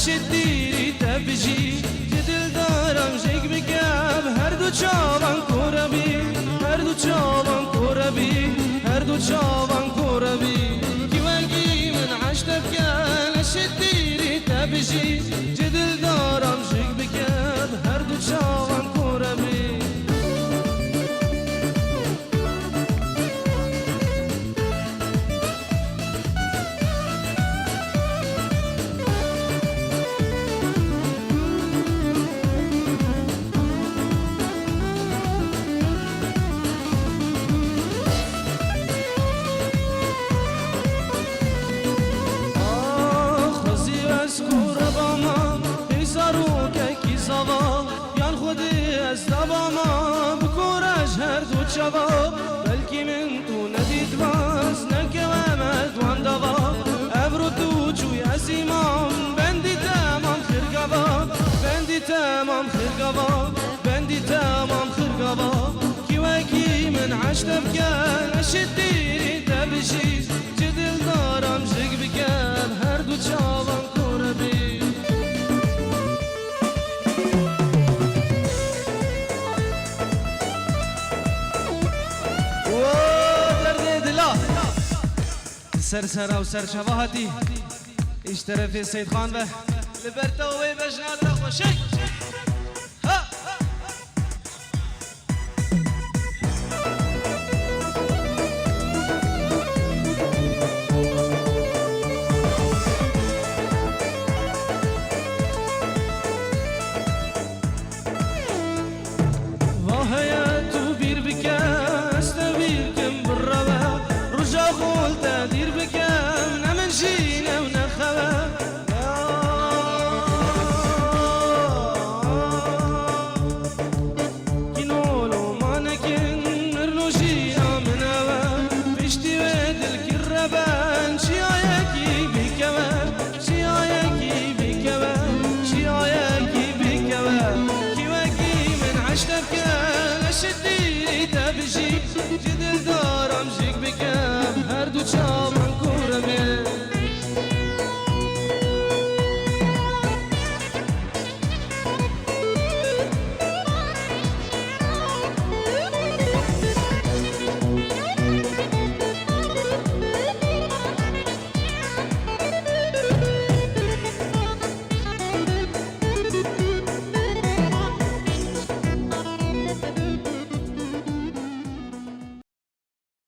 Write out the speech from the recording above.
شديري تبجي جدل دارم جيك بكاب هردو چاوان كوربي هردو چاوان كوربي هردو چاوان كوربي كيواكي من عشتك كان شديري تبجي جدل دارم جيك بكاب هردو چاوان كوربي یان خودی از دباما بکورش هر دو چوا بلکی من تو ندید باز نکوامد وان دوا ابرو تو چوی از ایمان بندی تمام خرگوا بندی تمام خرگوا بندی تمام خرگوا کی وکی من عشتم کن شدیری تبشی جدل دارم جگ بکن هر دو چاوان کوربی سر و سر شواهدی ایش طرف سید خان و لبرتا و بجناد را خوشی واهیا تو بیر بکست بیر کم بروا رجا خول تدیر بکم نمنشینه و نخواه کنولو مانکن مرنوشی آمنوه پشتی و دل کربن شیایکی بیکوه شیایکی بیکوه شیایکی بیکوه کیوکی من عشتم کن شدی تبشی جدل دارم جیک بکم هر دو چاوان کن